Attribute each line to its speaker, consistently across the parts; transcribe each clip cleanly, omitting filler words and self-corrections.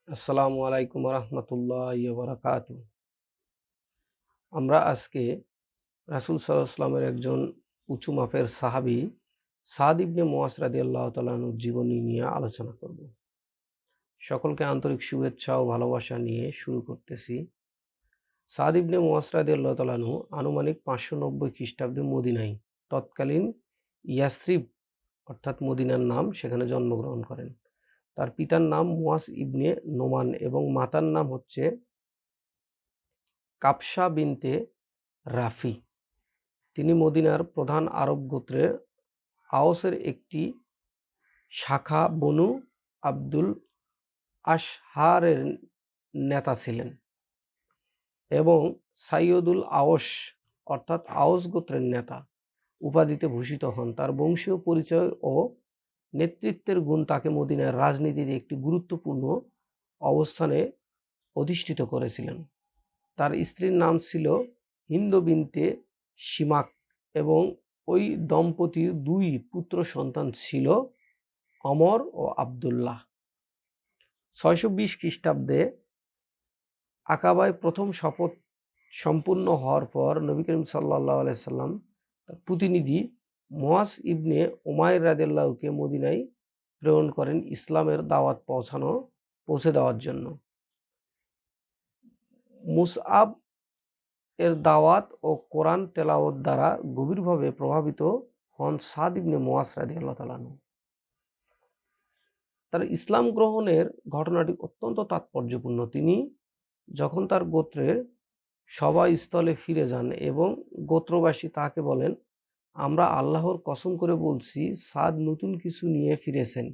Speaker 1: আসসালামু আলাইকুম রহমতুল্লাহ বারাকাতু। আমরা আজকে রাসূল সাল্লাল্লাহু আলাইহি ওয়াসাল্লামের একজন উঁচু মাপের সাহাবী সাদ ইবনে মুআজ রাদিয়াল্লাহু তাআলা আনহুর জীবনী নিয়ে আলোচনা করব। সকলকে আন্তরিক শুভেচ্ছা ও ভালোবাসা নিয়ে শুরু করতেছি। সাদ ইবনে মুআজ রাদিয়াল্লাহু তাআলা আনহু আনুমানিক 590 খ্রিস্টাব্দে মদিনায় তৎকালীন ইয়াসরিব অর্থাৎ মদিনার নাম সেখানে জন্মগ্রহণ করেন। তার পিতার নাম মুআজ ইবনে নোমান এবং মাতার নাম হচ্ছে কাবসা বিনতে রাফি। তিনি মদিনার প্রধান আরব গোত্রের আওসের একটি শাখা বনু আব্দুল আশহারের নেতা ছিলেন এবং সাইয়দুল আওস অর্থাৎ আওস গোত্রের নেতা উপাধিতে ভূষিত হন। তার বংশীয় পরিচয় ও নেতৃত্বের গুণ তাকে মদিনার রাজনীতিতে একটি গুরুত্বপূর্ণ অবস্থানে অধিষ্ঠিত করেছিলেন। তার স্ত্রীর নাম ছিল হিন্দ বিনতে শিমাক এবং ওই দম্পতির দুই পুত্র সন্তান ছিল অমর ও আবদুল্লাহ। 620 খ্রিস্টাব্দে আকাবায় প্রথম শপথ সম্পূর্ণ হওয়ার পর নবী করিম সাল্লাল্লাহু আলাইহি সাল্লাম তার প্রতিনিধি মুআজ ইবনে উমাইর রাদিয়াল্লাহুকে মদিনায় প্রেরণ করেন ইসলামের দাওয়াত পৌঁছে দেওয়ার জন্য। মুসআব এর দাওয়াত ও কোরআন তেলাওয়াত দ্বারা গভীরভাবে প্রভাবিত হন সাদ ইবনে মুআজ রাদিয়াল্লাহু তাআলা আনহু। তার ইসলাম গ্রহণের ঘটনাটি অত্যন্ত তাৎপর্যপূর্ণ। তিনি যখন তার গোত্রের সভাস্থলে ফিরে যান এবং গোত্রবাসী তাকে বলেন, আমরা আল্লাহর কসম করে বলছি সাদ নতুন কিছু নিয়ে ফিরেছেন।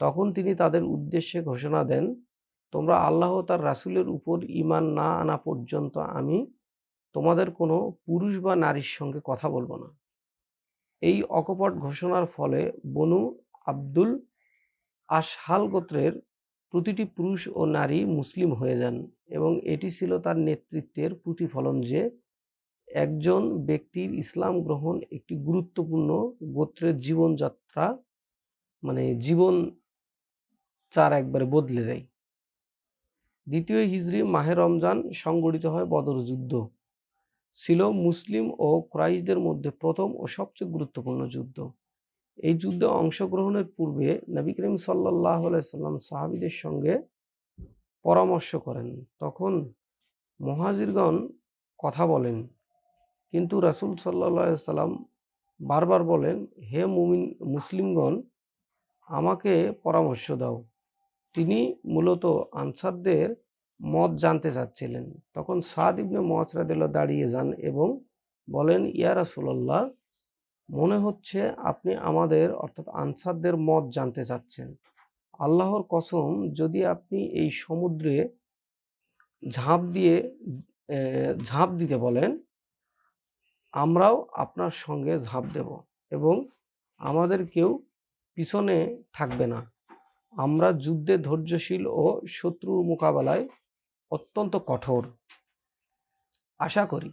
Speaker 1: তখন তিনি তাদের উদ্দেশ্যে ঘোষণা দেন, তোমরা আল্লাহ তার রাসূলের উপর ঈমান না আনা পর্যন্ত আমি তোমাদের কোনো পুরুষ বা নারীর সঙ্গে কথা বলবো না। এই অকপট ঘোষণার ফলে বনু আব্দুল আশহাল গোত্রের প্রতিটি পুরুষ ও নারী মুসলিম হয়ে যান এবং এটি ছিল তার নেতৃত্বের প্রতিফলন যে একজন ব্যক্তির ইসলাম গ্রহণ একটি গুরুত্বপূর্ণ গোত্রের জীবনযাত্রা জীবন একবারে বদলে দেয়। দ্বিতীয় হিজরি মাহে রমজান সংগঠিত হয় বদর যুদ্ধ। ছিল মুসলিম ও কুরাইশদের মধ্যে প্রথম ও সবচেয়ে গুরুত্বপূর্ণ যুদ্ধ। এই যুদ্ধে অংশগ্রহণের পূর্বে নবী করিম সাল্লাল্লাহু আলাইহি সাল্লাম সাহাবীদের সঙ্গে পরামর্শ করেন। তখন মুহাজিরগণ কথা বলেন, কিন্তু রাসূল সাল্লাল্লাহু আলাইহি সাল্লাম বারবার বলেন, হে মুসলিমগণ, আমাকে পরামর্শ দাও। তিনি মূলত আনসারদের মত জানতে চাচ্ছিলেন। তখন সাদ ইবনে মুআজ রাদিয়াল্লাহু দাঁড়িয়ে যান এবং বলেন, ইয়া রাসূলুল্লাহ, মনে হচ্ছে আপনি আমাদের অর্থাৎ আনসারদের মত জানতে চাচ্ছেন। আল্লাহর কসম, যদি আপনি এই সমুদ্রে ঝাঁপ দিতে বলেন, আমরাও আপনার সঙ্গে ঝাঁপ দেব এবং আমাদের কেউ পিছনে থাকবে না। আমরা যুদ্ধে ধৈর্যশীল ও শত্রুর মোকাবেলায় অত্যন্ত কঠোর। আশা করি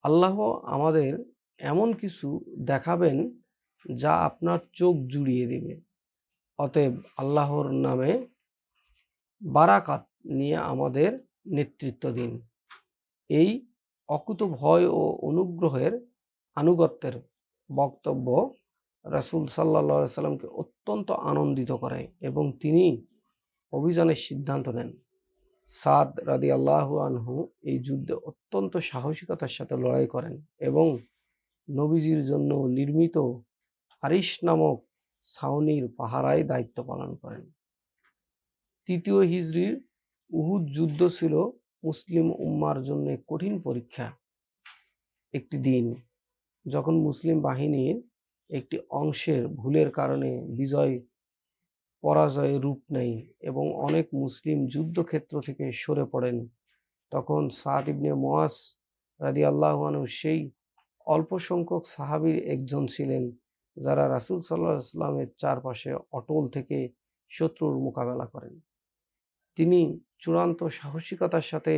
Speaker 1: আল্লাহ আমাদের এমন কিছু দেখাবেন যা আপনার চোখ জুড়িয়ে দেবে। অতএব আল্লাহর নামে বারাকাত নিয়ে আমাদের নেতৃত্ব দিন। এই অকুতোভয় ও অনুগ্রহের আনুগত্যের বক্তব্য রাসূল সাল্লাল্লাহু আলাইহি সাল্লামকে অত্যন্ত আনন্দিত করে এবং তিনি অভিযানের সিদ্ধান্ত নেন। সাদ রাদিয়াল্লাহু আনহু এই যুদ্ধে অত্যন্ত সাহসিকতার সাথে লড়াই করেন এবং নবীজির জন্য নির্মিত হারিস নামক ছাউনির পাহারায় দায়িত্ব পালন করেন। তৃতীয় হিজরির উহুদ যুদ্ধ ছিল মুসলিম উম্মার জন্য কঠিন পরীক্ষা। একটি দিন যখন মুসলিম বাহিনীর একটি অংশের ভুলের কারণে পরাজয়ে রূপ নেয় এবং অনেক মুসলিম যুদ্ধক্ষেত্র থেকে সরে পড়েন, তখন সাদ ইবনে মুআজ রাদিয়াল্লাহু আনহু সেই অল্প সংখ্যক সাহাবীর একজন ছিলেন যারা রাসূল সাল্লাল্লাহু আলাইহি ওয়াসাল্লামের চারপাশে অটল থেকে শত্রুর মোকাবেলা করেন। তিনি চূড়ান্ত সাহসিকতার সাথে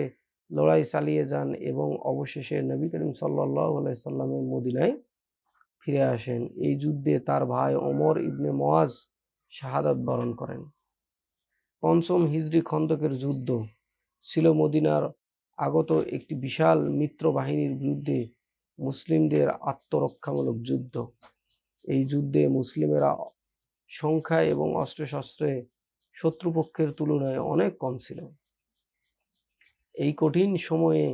Speaker 1: লড়াই চালিয়ে যান এবং অবশেষে নবী করিম সাল্লাল্লাহু আলাইহি সাল্লামের মদিনায় ফিরে আসেন। এই যুদ্ধে তার ভাই ওমর ইবনে মুআজ শাহাদাত বরণ করেন। পঞ্চম হিজরি খন্দকের যুদ্ধ ছিল মদিনার আগত একটি বিশাল মিত্র বাহিনীর বিরুদ্ধে মুসলিমদের আত্মরক্ষামূলক যুদ্ধ। এই যুদ্ধে মুসলিমেরা সংখ্যায় এবং অস্ত্রশস্ত্রে শত্রুপক্ষের তুলনায় অনেক কম ছিল। এই কঠিন সময়ে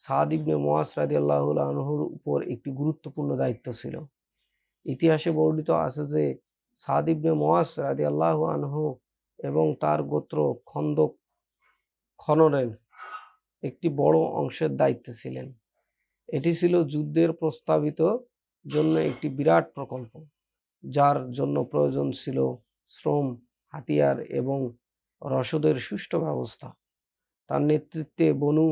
Speaker 1: সাদ ইবনে মুআজ রাদিয়াল্লাহু আনহুর উপর একটি গুরুত্বপূর্ণ দায়িত্ব ছিল। ইতিহাসে বর্ণিত আছে যে সাদ ইবনে মুআজ রাদিয়াল্লাহু আনহু এবং তার গোত্র খন্দক খননের একটি বড় অংশের দায়িত্বে ছিলেন। এটি ছিল যুদ্ধের প্রস্তাবিত জন্য একটি বিরাট প্রকল্প, যার জন্য প্রয়োজন ছিল শ্রম, হাতিয়ার এবং রসদের সুষ্ঠু ব্যবস্থা। তার নেতৃত্বে বনু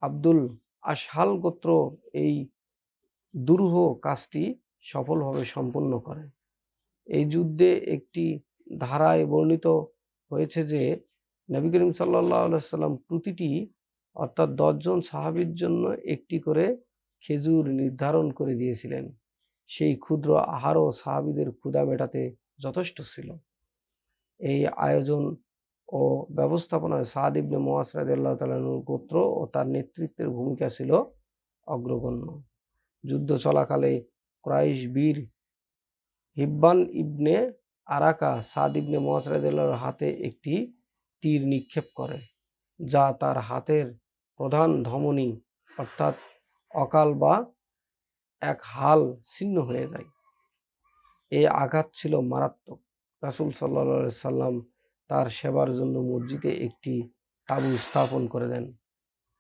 Speaker 1: আব্দুল আশহাল গোত্র এই দুরূহ কাজটি সফলভাবে সম্পন্ন করে। এই যুদ্ধে একটি ধারায় বর্ণিত হয়েছে যে নবী করিম সাল্লাল্লাহু আলাইহি সাল্লাম প্রতিটি অর্থাৎ 10 জন সাহাবীর জন্য একটি করে খেজুর নির্ধারণ করে দিয়েছিলেন। সেই ক্ষুদ্র আহারও সাহাবীদের ক্ষুধা মেটাতে যথেষ্ট ছিল। এই আয়োজন ও ব্যবস্থাপনায় সাদ ইবনে মুআজ রাদিয়াল্লাহু তাআলা আনহুর গোত্র ও তার নেতৃত্বের ভূমিকা ছিল অগ্রগণ্য। যুদ্ধ চলাকালে কুরাইশ বীর হিব্বান ইবনে আরাকা সাদ ইবনে মুআজ রাদিয়াল্লাহু হাতে একটি তীর নিক্ষেপ করে, যা তার হাতের প্রধান ধমনী অর্থাৎ অকাল বা এক হাল ছিন্ন হয়ে যায়। এই আঘাত ছিল মারাত্মক। রাসূল সাল্লাল্লাহু আলাইহি সাল্লাম তার সেবার জন্য মসজিদে একটি তাঁবু স্থাপন করে দেন,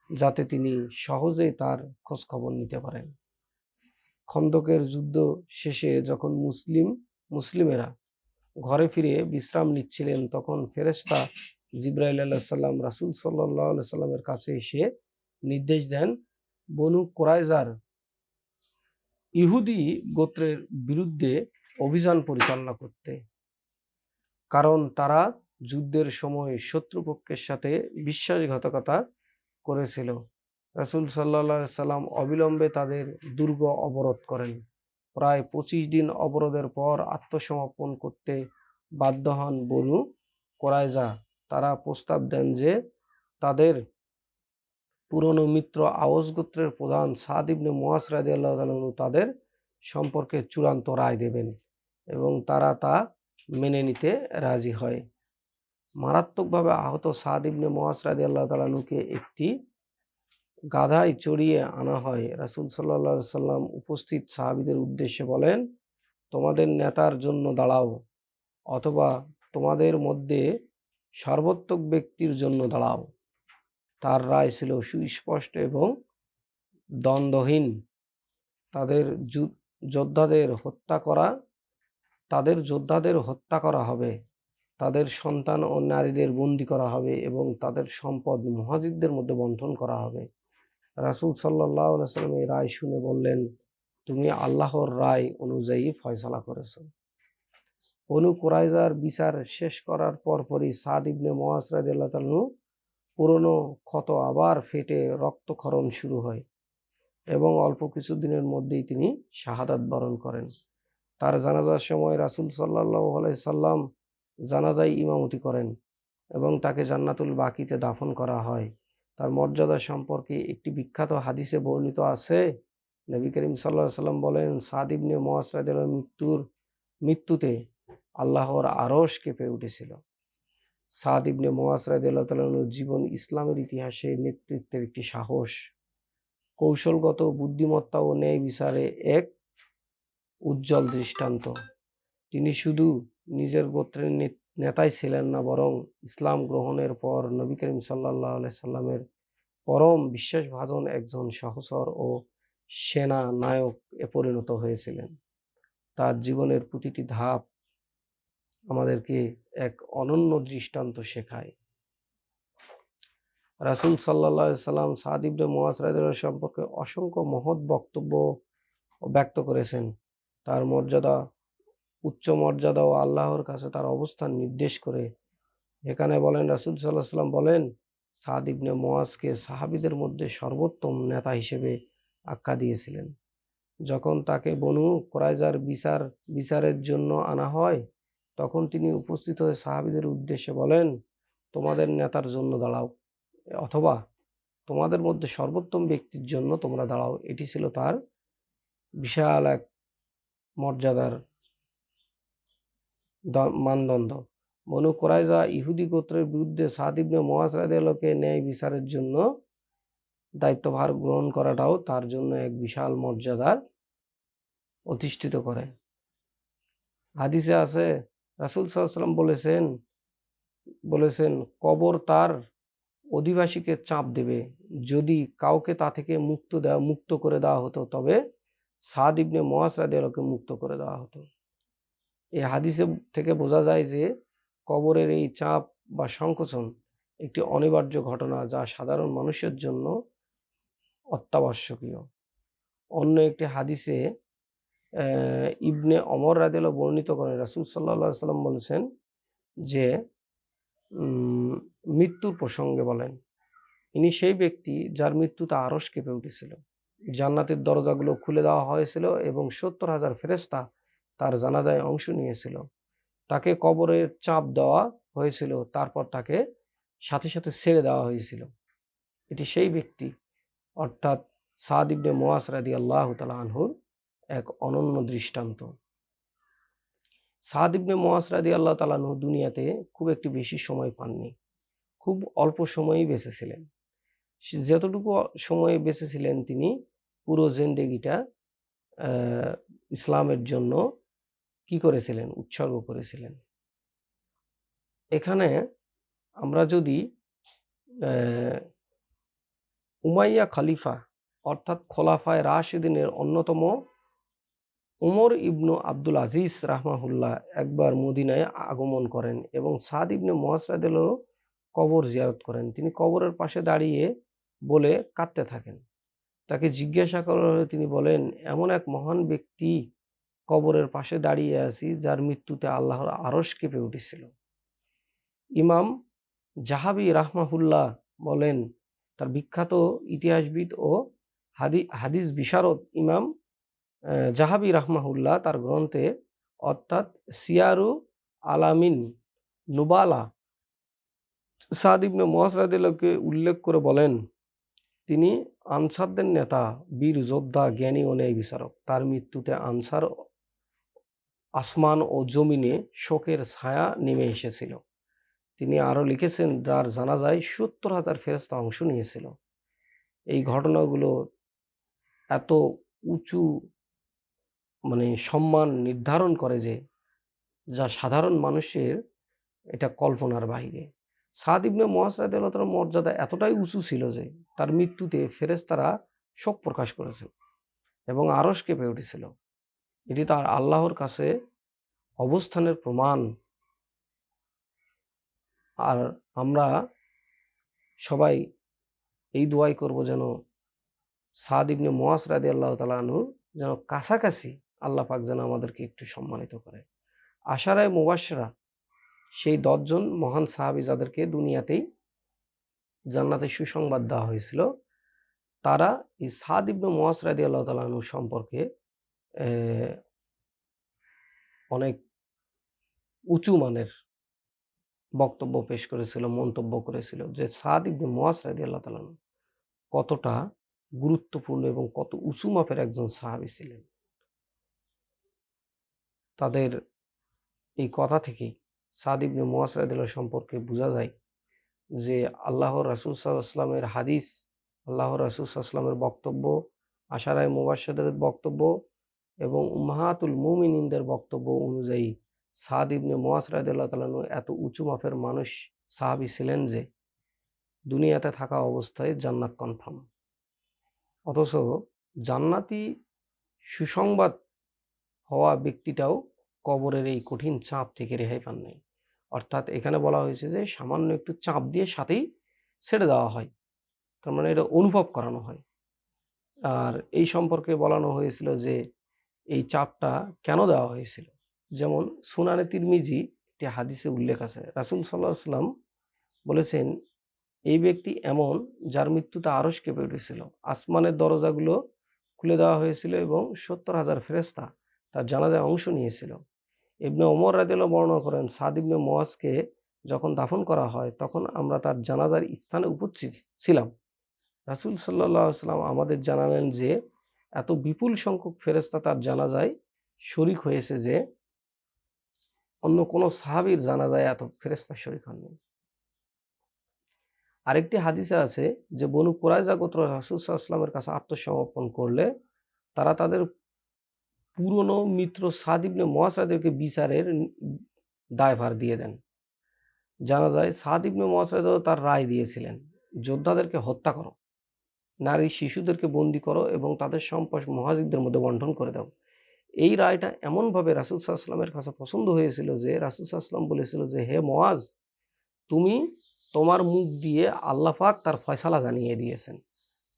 Speaker 1: যাতে তিনি সহজেই তার খোঁজখবর নিতে পারেন। খন্দকের যুদ্ধ শেষে যখন মুসলিমেরা ঘরে ফিরে বিশ্রাম নিচ্ছিলেন, তখন ফেরেশতা জিবরাইল আলাইহিস সালাম রাসূল সাল্লাল্লাহু আলাইহি সাল্লামের কাছে এসে নির্দেশ দেন বনু কুরাইজার ইহুদি গোত্রের বিরুদ্ধে অভিযান পরিচালনা করতে, কারণ তারা যুদ্ধের সময় শত্রুপক্ষের সাথে বিশ্বাসঘাতকতা করেছিল। রাসূল সাল্লাল্লাহু আলাইহি সাল্লাম অবিলম্বে তাদের দুর্গ অবরোধ করেন। প্রায় 25 দিন অবরোধের পর আত্মসমর্পণ করতে বাধ্য হন বনু কুরাইজা। তারা প্রস্তাব দেন যে তাদের পুরনো মিত্র আওস গোত্রের প্রধান সাদ ইবনে মুআজ রাদিয়াল্লাহু তাআলা আনহু তাদের সম্পর্কে চূড়ান্ত রায় দেবেন এবং তারা তা মেনে নিতে রাজি হয়। মারাত্মকভাবে আহত সাদ ইবনে মুআজ রাদিয়াল্লাহু তাআলা আনহুকে একটি গাধায় চড়িয়ে আনা হয়। রাসূল সাল্লাল্লাহু আলাইহি সাল্লাম উপস্থিত সাহাবীদের উদ্দেশ্যে বলেন, তোমাদের নেতার জন্য দাঁড়াও, অথবা তোমাদের মধ্যে সর্বোত্তম ব্যক্তির জন্য দাঁড়াও। তার রায় ছিল সুস্পষ্ট এবং দ্বন্দ্বহীন। তাদের যোদ্ধাদের হত্যা করা হবে, তাদের সন্তান ও নারীদের বন্দী করা হবে এবং তাদের সম্পদ মুহাজিরদের মধ্যে বন্টন করা হবে। রাসূল সাল্লাল্লাহু আলাইহি ওয়াসাল্লাম এই রায় শুনে বললেন, তুমি আল্লাহর রায় অনুযায়ী ফয়সালা করেছো। বনু কুরাইজার বিচার শেষ করার পরপরই সাদ ইবনে মুআজ রাদিয়াল্লাহু তাআলা আনহু পুরনো ক্ষত আবার ফেটে রক্তক্ষরণ শুরু হয় এবং অল্প কিছু দিনের মধ্যেই তিনি শাহাদাত বরণ করেন। তার জানাজার সময় রাসূল সাল্লাল্লাহু আলাইহি সাল্লাম জানাজায় ইমামতি করেন এবং তাকে জান্নাতুল বাকিতে দাফন করা হয়। তার মর্যাদা সম্পর্কে একটি বিখ্যাত হাদিসে বর্ণিত আছে, নবী করিম সাল্লাল্লাহু আলাইহি সাল্লাম বলেন, সাদ ইবনে মুআজ রাদিয়াল্লাহু মৃত্যুতে আল্লাহর আরশ কেঁপে উঠেছিল। সাদ ইবনে মুআজ রাদিয়াল্লাহু তাআলা আনহুর জীবন ইসলামের ইতিহাসে নেতৃত্বের একটি সাহস, কৌশলগত বুদ্ধিমত্তা ও ন্যায় বিচারে এক উজ্জ্বল দৃষ্টান্ত। তিনি শুধু নিজের গোত্রের নেতাই ছিলেন না, বরং ইসলাম গ্রহণের পর নবী করিম সাল্লাল্লাহু আলাইহি সাল্লামের পরম বিশ্বাসভাজন একজন সহচর ও সেনা নায়ক পরিণত হয়েছিলেন। তার জীবনের প্রতিটি ধাপ আমাদেরকে এক অনন্য দৃষ্টান্ত শেখায়। রাসূল সাল্লাল্লাহু আলাইহি সাল্লাম সাদ ইবনে মুআজ রাদিয়াল্লাহু সম্পর্কে অসংখ্য মহৎ বক্তব্য ব্যক্ত করেছেন। তার উচ্চ মর্যাদা ও আল্লাহর কাছে তার অবস্থান নির্দেশ করে। এখানে বলেন, রাসূল সাল্লাল্লাহু আলাইহি সাল্লাম বলেন, সাদ ইবনে মুআজকে সাহাবীদের মধ্যে সর্বোত্তম নেতা হিসেবে আখ্যা দিয়েছিলেন। যখন তাকে বনু কুরাইজার বিচারের জন্য আনা হয়, তখন তিনি উপস্থিত হয়ে সাহাবীদের উদ্দেশ্যে বলেন, তোমাদের নেতার জন্য দাঁড়াও, অথবা তোমাদের মধ্যে সর্বোত্তম ব্যক্তির জন্য তোমরা দাঁড়াও। এটি ছিল তার বিশাল এক মর্যাদার মানদণ্ড। বনু কুরাইজা ইহুদি গোত্রের বিরুদ্ধে সাদ ইবনে মুআজ রাদিয়াল্লাহুকে ন্যায় বিচারের জন্য দায়িত্বভার গ্রহণ করাটাও তার জন্য এক বিশাল মর্যাদার অধিষ্ঠিত করে। হাদিসে আছে রাসূল সাল্লাল্লাহু আলাইহি ওয়াসাল্লাম বলেছেন কবর তার অধিবাসীকে চাপ দেবে। যদি কাউকে তা থেকে মুক্ত করে দেওয়া হতো, তবে সাদ ইবনে মুআজ রাদিয়াল্লাহুকে মুক্ত করে দেওয়া হতো। এই হাদিসে থেকে বোঝা যায় যে কবরের এই চাপ বা সংকোচন একটি অনিবার্য ঘটনা, যা সাধারণ মানুষের জন্য অত্যাবশ্যকীয়। অন্য একটি হাদিসে ইবনে ওমর রাদিয়াল্লাহু বর্ণিত করেন, রাসূল সাল্লাল্লাহু আলাইহি ওয়াসাল্লাম বলেছেন যে মৃত্যুর প্রসঙ্গে বলেন, ইনি সেই ব্যক্তি যার মৃত্যুতে আরশ কেঁপে উঠেছিল। জান্নাতের দরজাগুলো খুলে দেওয়া হয়েছিল এবং ৭০,০০০ ফেরেশতা তার জানাজায় অংশ নিয়েছিল। তাকে কবরের চাপ দেওয়া হয়েছিল, তারপর তাকে সাথে সাথে ছেড়ে দেওয়া হয়েছিল। এটি সেই ব্যক্তি, অর্থাৎ সাদ ইবনে মুআজ রাদিয়াল্লাহু তাআলা আনহুর এক অনন্য দৃষ্টান্ত। সাদ ইবনে মুআজ রাদিয়াল্লাহু তাআলা আনহু দুনিয়াতে খুব একটি বেশি সময় পাননি, খুব অল্প সময়ই বেঁচে ছিলেন। যতটুকু সময়ে বেঁচে ছিলেন তিনি পুরো জিন্দেগিটা ইসলামের জন্য কি করেছিলেন, উৎসর্গ করেছিলেন। এখানে আমরা যদি উমাইয়া খলিফা অর্থাৎ খোলাফায়ে রাশিদিনের অন্যতম উমর ইবনু আব্দুল আজিজ রাহমাহুল্লাহ একবার মদিনায় আগমন করেন এবং সাদ ইবনে মুআজ রাদিয়াল্লাহু কবর জিয়ারত করেন। তিনি কবরের পাশে দাঁড়িয়ে বলে কাঁদতে থাকেন। তাকে জিজ্ঞাসা করা হলে তিনি বলেন, এমন এক মহান ব্যক্তি কবরের পাশে দাঁড়িয়ে আছি যার মৃত্যুতে আল্লাহর আরশ কেঁপে উঠেছিল। ইমাম জাহাবি রাহমাহুল্লাহ বলেন, তার বিখ্যাত ইতিহাসবিদ ও হাদিস বিশারদ ইমাম জাহাবি রাহমাহুল্লাহ তার গ্রন্থে অর্থাৎ সিয়ারু আলামিন নুবালা সাদ ইবনে মুআজ রাদিয়াল্লাহুকে উল্লেখ করে বলেন, তিনি আনসারদের নেতা, বীর যোদ্ধা, জ্ঞানী ও ন্যায় বিচারক। তার মৃত্যুতে আনসার আসমান ও জমিনে শোকের ছায়া নেমে এসেছিল। তিনি আরও লিখেছেন, যার জানাজায় ৭০,০০০ ফেরেশতা অংশ নিয়েছিল। এই ঘটনাগুলো এত উঁচু সম্মান নির্ধারণ করে যে, যা সাধারণ মানুষের এটা কল্পনার বাইরে। সাদ ইবনে মুআজ রাদিয়াল্লাহু তাআলার মর্যাদা এতটাই উঁচু ছিল যে তার মৃত্যুতে ফেরেশতারা শোক প্রকাশ করেছে এবং আরশ কেঁপে উঠেছিল। এটি তার আল্লাহর কাছে অবস্থানের প্রমাণ। আর আমরা সবাই এই দোয়াই করব যেন সাদ ইবনে মুআজ রাদিয়াল্লাহু তাআলা আনহুর যেন কাছাকাছি আল্লাহ পাক যেন আমাদেরকে একটু সম্মানিত করে। আশারায়ে মুবাশশিরা সেই ১০ জন মহান সাহাবী যাদেরকে দুনিয়াতেই জান্নাতের সুসংবাদ দেওয়া হয়েছিল, তারা এই সাদ ইবনে মুআজ রাদিয়াল্লাহু তাআলা আনহু সম্পর্কে অনেক উঁচু মানের বক্তব্য পেশ করেছিল, মন্তব্য করেছিল যে সাদ ইবনে মুআজ রাদিয়াল্লাহু তাআলা আনহু কতটা গুরুত্বপূর্ণ এবং কত উঁচু মাপের একজন সাহাবী ছিলেন। তাদের এই কথা থেকেই সাদ ইবনে মুআজ রাদিয়াল্লাহু সম্পর্কে বোঝা যায় যে আল্লাহর রাসূল সাল্লাল্লাহু আলাইহি ওয়াসাল্লামের হাদিস, আল্লাহর রাসূল সাল্লাল্লাহু আলাইহি ওয়াসাল্লামের বক্তব্য, আশারায়ে মুবাশশিরদের বক্তব্য এবং উম্মাহাতুল মুমিনিনদের বক্তব্য অনুযায়ী সাদ ইবনে মুআজ রাদিয়াল্লাহু তাআলা আনহু এত উঁচু মাপের মানুষ সাহাবী ছিলেন যে দুনিয়াতে থাকা অবস্থায় জান্নাত কনফার্ম। অথচ জান্নাতি সুসংবাদ হওয়া ব্যক্তিটাও কবরের এই কঠিন চাপ থেকে রেহাই পান নাই। অর্থাৎ এখানে বলা হয়েছে যে সামান্য একটু চাপ দিয়ে সাথেই ছেড়ে দেওয়া হয়, তার মানে এটা অনুভব করানো হয়। আর এই সম্পর্কে বলানো হয়েছিল যে এই চাপটা কেন দেওয়া হয়েছিল। যেমন সুনানে তিরমিজি একটি হাদিসে উল্লেখ আছে, রাসূল সাল্লাল্লাহু আলাইহি ওয়াসাল্লাম বলেছেন, এই ব্যক্তি এমন যার মৃত্যুতে আরশ কেঁপে উঠেছিল, আসমানের দরজাগুলো খুলে দেওয়া হয়েছিল এবং ৭০,০০০ ফেরেশতা তার জানাজায় অংশ নিয়েছিল। ইবনে ওমর রাদিয়াল্লাহু বর্ণনা করেন, সাদ ইবনে মুআজকে যখন দাফন করা হয় তখন আমরা তার জানাজার স্থানে উপস্থিত ছিলাম। রাসূল সাল্লাল্লাহু আলাইহি ওয়াসাল্লাম আমাদের জানালেন যে এত বিপুল সংখ্যক ফেরেশতা তার জানাজায় শরীক হয়েছে যে অন্য কোনো সাহাবীর জানাজায় এত ফেরেশতা শরীক হননি। আরেকটি হাদিসে আছে যে বনু কুরাইজা গোত্র রাসূল সাল্লাল্লাহু আলাইহি ওয়াসাল্লামের কাছে আত্মসমর্পণ করলে তারা তাদের পুরনো মিত্র সাদ ইবনে মুআযাদেরকে বিচারের দায়ভার দিয়ে দেন। জানা যায় সাদ ইবনে মুআযাদও তার রায় দিয়েছিলেন, যোদ্ধাদেরকে হত্যা করো, নারী শিশুদেরকে বন্দী করো এবং তাদের সম্পদ মুহাজিরদের মধ্যে বন্টন করে দাও। এই রায়টা এমনভাবে রাসূল সাল্লাল্লাহু আলাইহি ওয়াসাল্লামের কাছে পছন্দ হয়েছিল যে রাসূল সাল্লাল্লাহু আলাইহি ওয়াসাল্লাম বলেছিল যে, হে মুআজ, তুমি তোমার মুখ দিয়ে আল্লাহ পাক তার ফয়সালা জানিয়ে দিয়েছেন।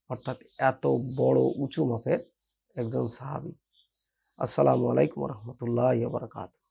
Speaker 1: অর্থাৎ এত বড় উঁচু মাপের একজন সাহাবী। আসসালামু আলাইকুম ওয়া রাহমাতুল্লাহি ওয়া বারাকাতুহু।